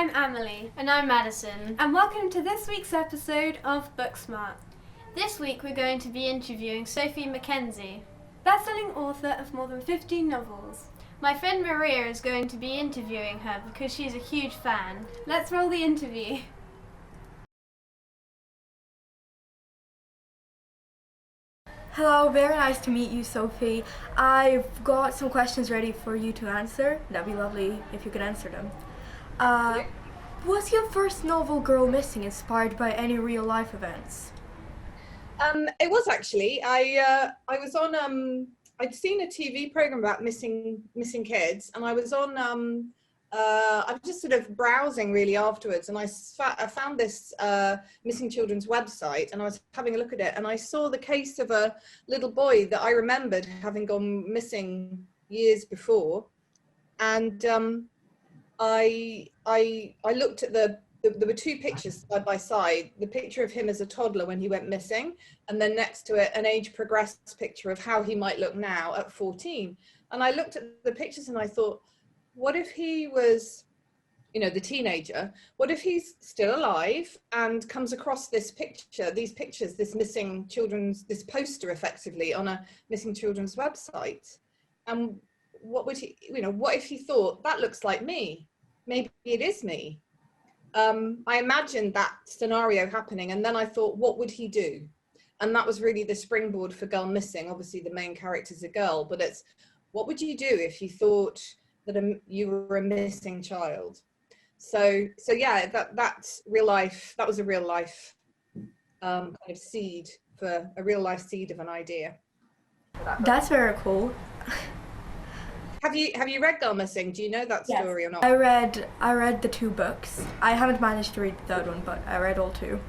I'm Amelie. And I'm Madison. And welcome to this week's episode of BookSmart. This week we're going to be interviewing Sophie McKenzie, best-selling author of more than 15 novels. My friend Mariia is going to be interviewing her because she's a huge fan. Let's roll the interview. Hello, very nice to meet you, Sophie. I've got some questions ready for you to answer. That'd be lovely if you could answer them. Was your first novel, Girl Missing, inspired by any real-life events? It was actually. I was on. I'd seen a TV program about missing kids, and I was on. I was just sort of browsing really afterwards, and I found this missing children's website, and I was having a look at it, and I saw the case of a little boy that I remembered having gone missing years before, and I looked at there were two pictures side by side, the picture of him as a toddler when he went missing, and then next to it an age progressed picture of how he might look now at 14. And I looked at the pictures and I thought, what if he was, the teenager, what if he's still alive and comes across these pictures, this missing children's, this poster effectively on a missing children's website? And what would he, what if he thought, that looks like me, maybe it is me? I imagined that scenario happening, and then I thought, what would he do? And that was really the springboard for Girl Missing. Obviously the main character is a girl, but it's, what would you do if you thought that you were a missing child? So yeah, that's real life. That was a real life kind of seed, for a real life seed of an idea. That's very cool. Have you read Girl Missing? Do you know that story or not? I read the two books. I haven't managed to read the third one, but I read all two.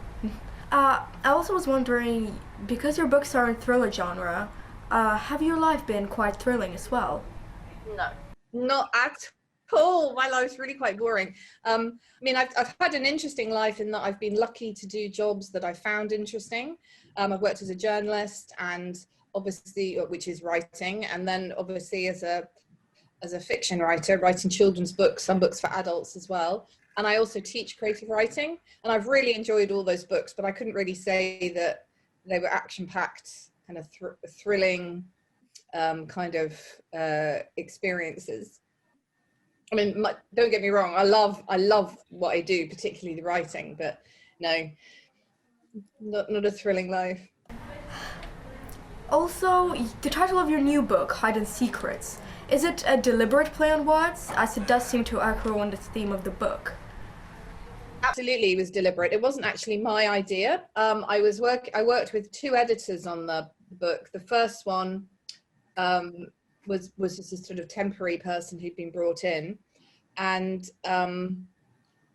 I also was wondering, because your books are in thriller genre, have your life been quite thrilling as well? No, not at all. My life's really quite boring. I mean, I've had an interesting life in that I've been lucky to do jobs that I found interesting. I've worked as a journalist, and obviously, which is writing, and then obviously as a fiction writer, writing children's books, some books for adults as well. And I also teach creative writing, and I've really enjoyed all those books, but I couldn't really say that they were action-packed, kind of thrilling kind of experiences. I mean, don't get me wrong, I love what I do, particularly the writing, but no, not a thrilling life. Also, the title of your new book, Hidden Secrets, is it a deliberate play on words, as it does seem to echo on the theme of the book? Absolutely, it was deliberate. It wasn't actually my idea. I worked with two editors on the book. The first one was just a sort of temporary person who'd been brought in, and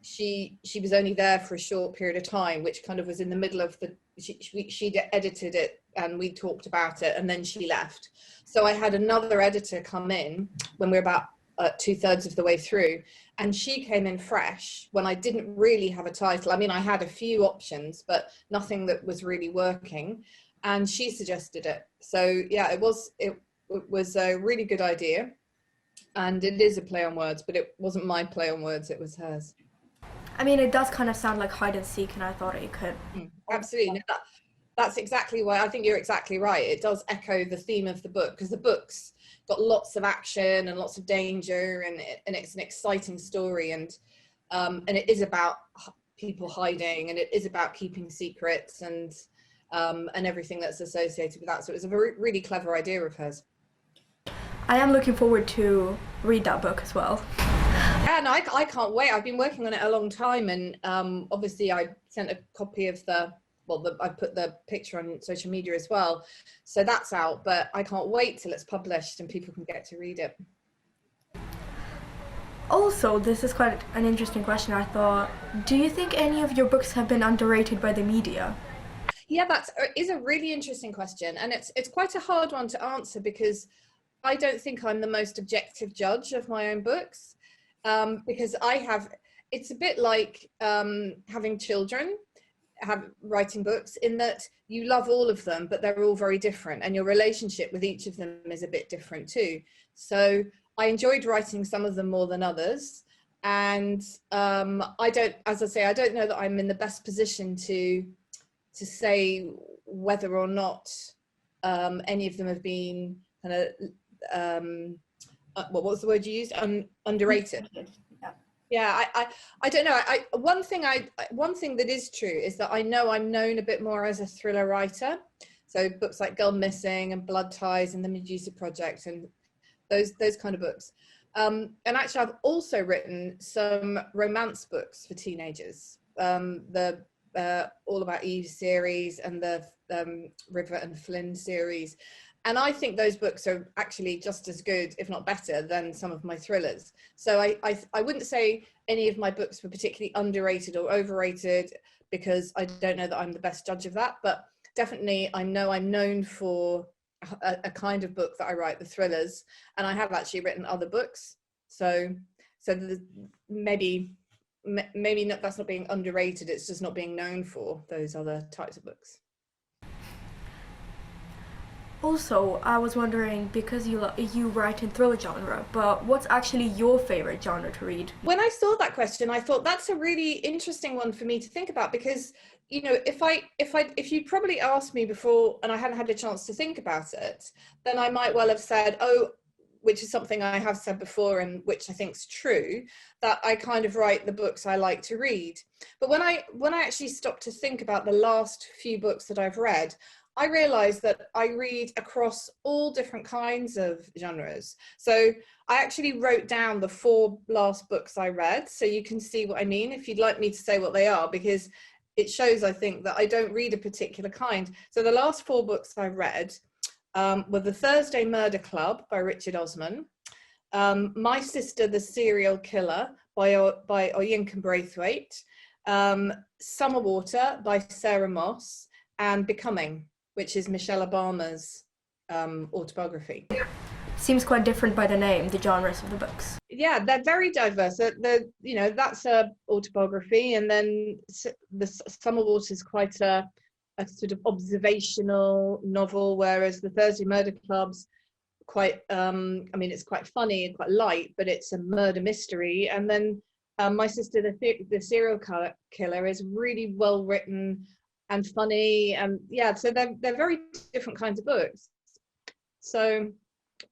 she was only there for a short period of time, which kind of was in the middle of the, she'd edited it and we talked about it, and then she left. So I had another editor come in when we were about 2/3 of the way through, and she came in fresh when I didn't really have a title. I mean, I had a few options, but nothing that was really working, and she suggested it. So yeah, it was a really good idea, and it is a play on words, but it wasn't my play on words, it was hers. I mean, it does kind of sound like hide and seek, and I thought it could. Absolutely. No, that's exactly why. I think you're exactly right. It does echo the theme of the book, because the book's got lots of action and lots of danger, and it's an exciting story, and it is about people hiding, and it is about keeping secrets, and everything that's associated with that. So it was a really clever idea of hers. I am looking forward to read that book as well. Yeah, no, I can't wait. I've been working on it a long time, and obviously I sent a copy of I put the picture on social media as well, so that's out, but I can't wait till it's published and people can get to read it. Also, this is quite an interesting question, I thought. Do you think any of your books have been underrated by the media? Yeah, that is a really interesting question, and it's quite a hard one to answer, because I don't think I'm the most objective judge of my own books, because it's a bit like having children, writing books, in that you love all of them, but they're all very different, and your relationship with each of them is a bit different too. So I enjoyed writing some of them more than others, and I don't, as I say, I don't know that I'm in the best position to say whether or not any of them have been kind of what was the word you used? Underrated. Yeah, I don't know. One thing that is true is that I know I'm known a bit more as a thriller writer. So books like Girl Missing and Blood Ties and the Medusa Project and those kind of books. And actually, I've also written some romance books for teenagers. The All About Eve series and the River and Flynn series. And I think those books are actually just as good, if not better, than some of my thrillers. So I wouldn't say any of my books were particularly underrated or overrated, because I don't know that I'm the best judge of that. But definitely, I know I'm known for a kind of book that I write, the thrillers, and I have actually written other books. So maybe not, that's not being underrated. It's just not being known for those other types of books. Also, I was wondering, because you write in thriller genre, but what's actually your favorite genre to read? When I saw that question, I thought that's a really interesting one for me to think about, because, you know, if you'd probably asked me before and I hadn't had a chance to think about it, then I might well have said, oh, which is something I have said before and which I think is true, that I kind of write the books I like to read. But when I actually stopped to think about the last few books that I've read, I realized that I read across all different kinds of genres. So I actually wrote down the 4 last books I read, so you can see what I mean, if you'd like me to say what they are, because it shows, I think, that I don't read a particular kind. So the last 4 books I read were The Thursday Murder Club by Richard Osman, My Sister the Serial Killer by Oyinkan Braithwaite, Summer Water by Sarah Moss, and Becoming, which is Michelle Obama's autobiography. Seems quite different by the name, the genres of the books. Yeah, they're very diverse. You know, that's a autobiography, and then the Summer Water is quite a sort of observational novel, whereas the Thursday Murder Club's quite, I mean, it's quite funny and quite light, but it's a murder mystery. And then My Sister the Serial Killer is really well written and funny, and yeah, so they're very different kinds of books. So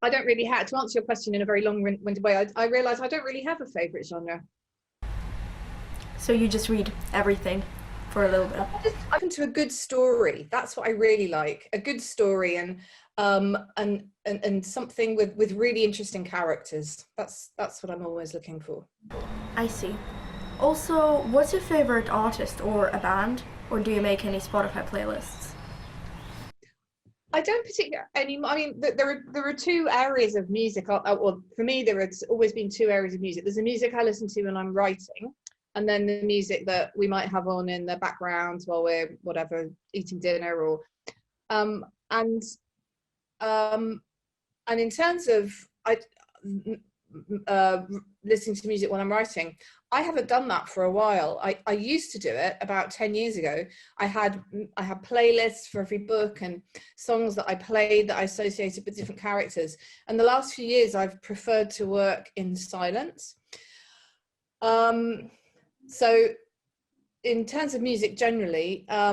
I don't really have, to answer your question in a very long-winded way, I realise I don't really have a favourite genre. So you just read everything for a little bit? I'm into a good story. That's what I really like, a good story, and something with really interesting characters. That's what I'm always looking for. I see. Also, what's your favorite artist or a band? Or do you make any Spotify playlists? I don't particularly anymore. I mean, there are 2 areas of music. Well, for me, there has always been 2 areas of music. There's the music I listen to when I'm writing, and then the music that we might have on in the background while we're whatever eating dinner, or and in terms of listening to music when I'm writing, I haven't done that for a while. I used to do it about 10 years ago. I had playlists for every book and songs that I played that I associated with different characters. And the last few years, I've preferred to work in silence. So in terms of music generally, I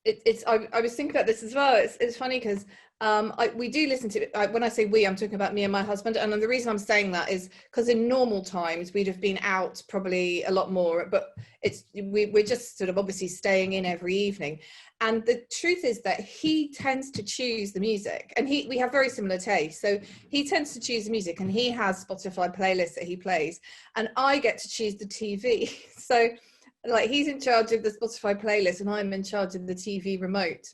was thinking about this as well. It's funny because we do listen to it. When I say we, I'm talking about me and my husband, and the reason I'm saying that is because in normal times we'd have been out probably a lot more, but we're just sort of obviously staying in every evening. And the truth is that he tends to choose the music, and we have very similar tastes. So he tends to choose the music, and he has Spotify playlists that he plays, and I get to choose the TV. So like he's in charge of the Spotify playlist, and I'm in charge of the TV remote.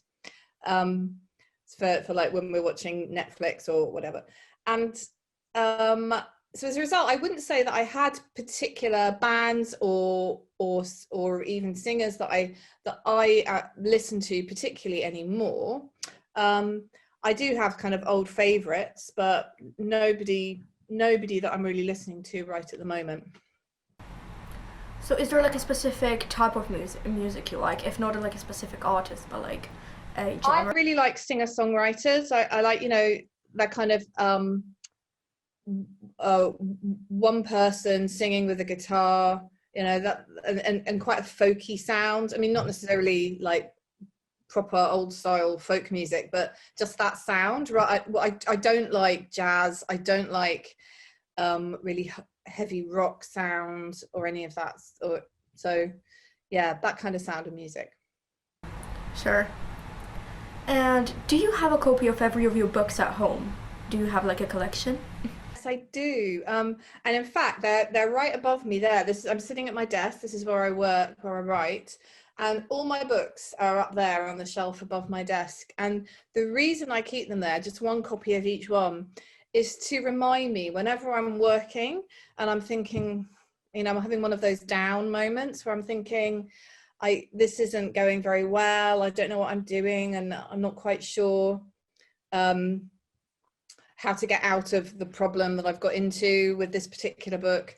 For like when we're watching Netflix or whatever. And so as a result, I wouldn't say that I had particular bands or even singers that I listen to particularly anymore. I do have kind of old favorites, but nobody that I'm really listening to right at the moment. So is there like a specific type of music you like, if not like a specific artist, but like a genre? I really like singer-songwriters. I like, you know, that kind of one person singing with a guitar, you know, that and quite a folky sound. I mean, not necessarily like proper old style folk music, but just that sound, right? I don't like jazz. I don't like really heavy rock sound or any of that. So yeah, that kind of sound of music. Sure. And do you have a copy of every of your books at home? Do you have like a collection? Yes, I do. And in fact, they're right above me there. I'm sitting at my desk. This is where I work, where I write. And all my books are up there on the shelf above my desk. And the reason I keep them there, just one copy of each one, is to remind me whenever I'm working and I'm thinking, you know, I'm having one of those down moments where I'm thinking, this isn't going very well. I don't know what I'm doing, and I'm not quite sure how to get out of the problem that I've got into with this particular book.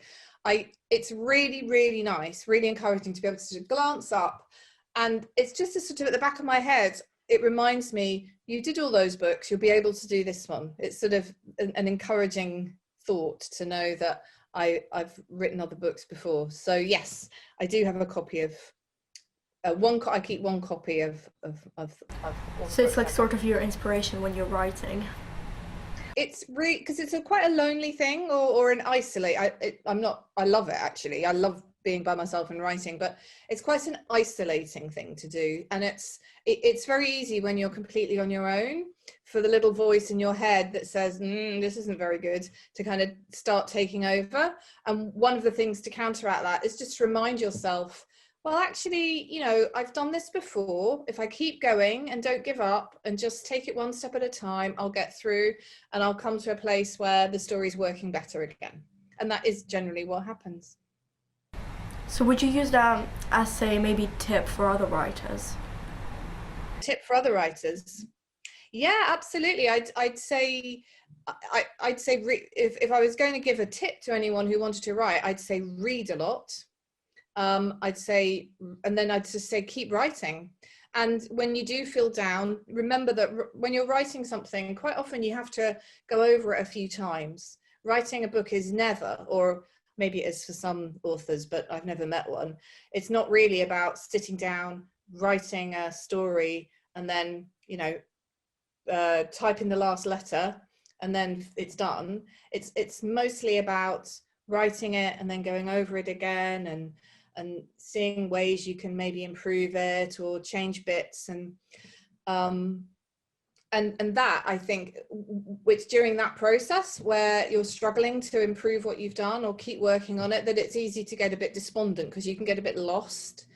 It's really, really nice, really encouraging to be able to glance up, and it's just a sort of at the back of my head, it reminds me, you did all those books, you'll be able to do this one. It's sort of an encouraging thought to know that I've written other books before. So yes, I do have a copy of I keep one copy of So it's like sort of your inspiration when you're writing. It's really, because it's quite a lonely thing or an isolate. I love it actually. I love being by myself and writing, but it's quite an isolating thing to do. And it's very easy when you're completely on your own for the little voice in your head that says, this isn't very good, to kind of start taking over. And one of the things to counteract that is just remind yourself, well, actually, you know, I've done this before. If I keep going and don't give up and just take it one step at a time, I'll get through and I'll come to a place where the story's working better again. And that is generally what happens. So would you use that as a maybe tip for other writers? Tip for other writers? Yeah, absolutely. I'd say if I was going to give a tip to anyone who wanted to write, I'd say read a lot. I'd say, and then I'd just say keep writing. And when you do feel down, remember that when you're writing something, quite often you have to go over it a few times. Writing a book is never, or maybe it is for some authors, but I've never met one. It's not really about sitting down, writing a story, and then, you know, typing the last letter, and then it's done. It's mostly about writing it and then going over it again and seeing ways you can maybe improve it or change bits, and that, I think, which during that process where you're struggling to improve what you've done or keep working on it, that it's easy to get a bit despondent because you can get a bit lost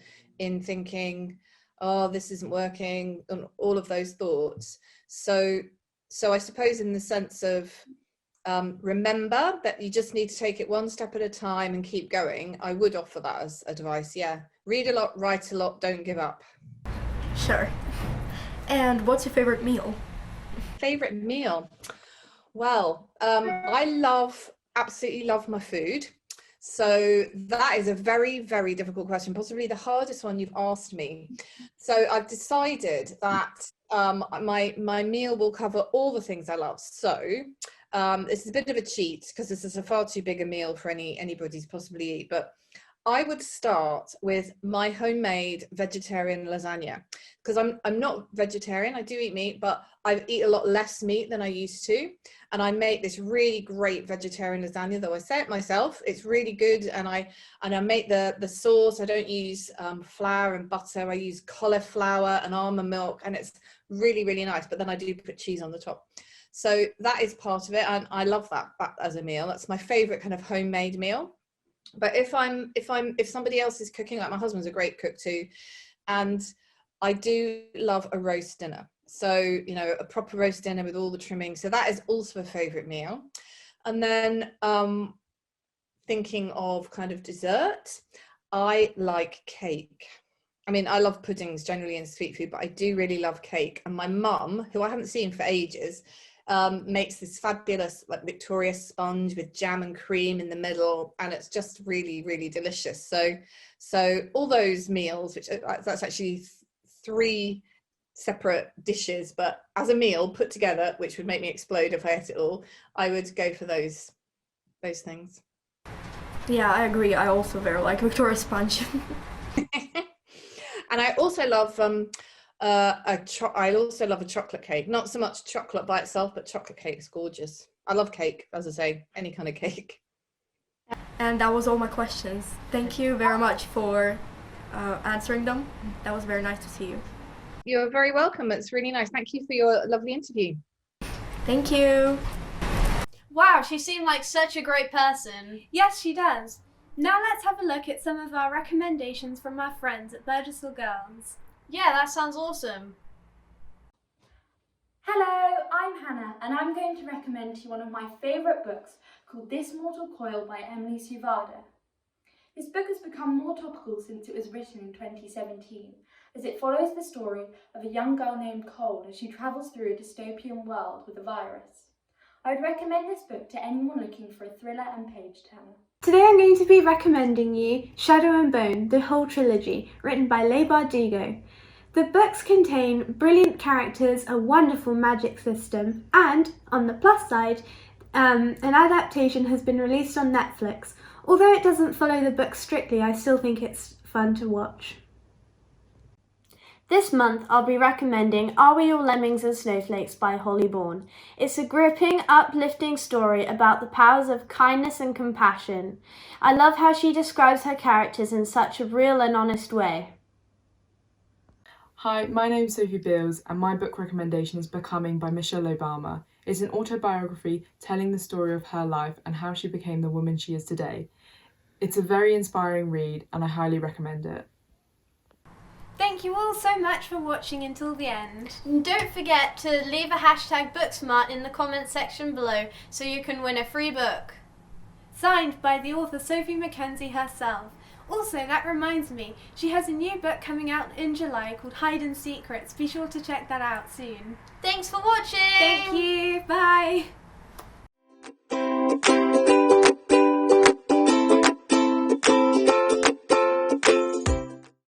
in thinking, oh, this isn't working, and all of those thoughts. So I suppose in the sense of remember that you just need to take it one step at a time and keep going. I would offer that as advice. Yeah, read a lot, write a lot, don't give up. Sure. And what's your favorite meal? Favorite meal? Well, I absolutely love my food. So that is a very, very difficult question, possibly the hardest one you've asked me. So I've decided that my meal will cover all the things I love. So this is a bit of a cheat because this is a far too big a meal for anybody to possibly eat, but I would start with my homemade vegetarian lasagna, because I'm not vegetarian. I do eat meat, but I eat a lot less meat than I used to. And I make this really great vegetarian lasagna, though I say it myself. It's really good. And I make the sauce. I don't use flour and butter. I use cauliflower and almond milk, and it's really, really nice. But then I do put cheese on the top. So that is part of it. And I love that as a meal. That's my favorite kind of homemade meal. But if somebody else is cooking, like my husband's a great cook too, and I do love a roast dinner. So, you know, a proper roast dinner with all the trimming. So that is also a favorite meal. And then thinking of kind of dessert, I like cake. I mean, I love puddings generally and sweet food, but I do really love cake. And my mum, who I haven't seen for ages, makes this fabulous like Victoria sponge with jam and cream in the middle, and it's just really, really delicious. So all those meals, which that's actually 3 separate dishes, but as a meal put together, which would make me explode if I ate it all, I would go for those those things. Yeah, I agree. I also very like Victoria Sponge. And I also love I also love a chocolate cake. Not so much chocolate by itself, but chocolate cake is gorgeous. I love cake, as I say, any kind of cake. And that was all my questions. Thank you very much for answering them. That was very nice to see you. You're very welcome. It's really nice. Thank you for your lovely interview. Thank you. Wow, she seemed like such a great person. Yes, she does. Now let's have a look at some of our recommendations from our friends at Burgess Hill Girls. Yeah, that sounds awesome. Hello, I'm Hannah and I'm going to recommend to you one of my favourite books called This Mortal Coil by Emily Suvada. This book has become more topical since it was written in 2017, as it follows the story of a young girl named Cole as she travels through a dystopian world with a virus. I would recommend this book to anyone looking for a thriller and page-turner. Today I'm going to be recommending you Shadow and Bone, the whole trilogy, written by Leigh Bardugo. The books contain brilliant characters, a wonderful magic system, and, on the plus side, an adaptation has been released on Netflix. Although it doesn't follow the book strictly, I still think it's fun to watch. This month I'll be recommending Are We All Lemmings and Snowflakes by Holly Bourne. It's a gripping, uplifting story about the powers of kindness and compassion. I love how she describes her characters in such a real and honest way. Hi, my name's Sophie Beals and my book recommendation is Becoming by Michelle Obama. It's an autobiography telling the story of her life and how she became the woman she is today. It's a very inspiring read and I highly recommend it. Thank you all so much for watching until the end. And don't forget to leave a hashtag BookSmart in the comments section below so you can win a free book. Signed by the author Sophie McKenzie herself. Also, that reminds me, she has a new book coming out in July called Hidden Secrets. Be sure to check that out soon. Thank you for watching! Thank you, bye!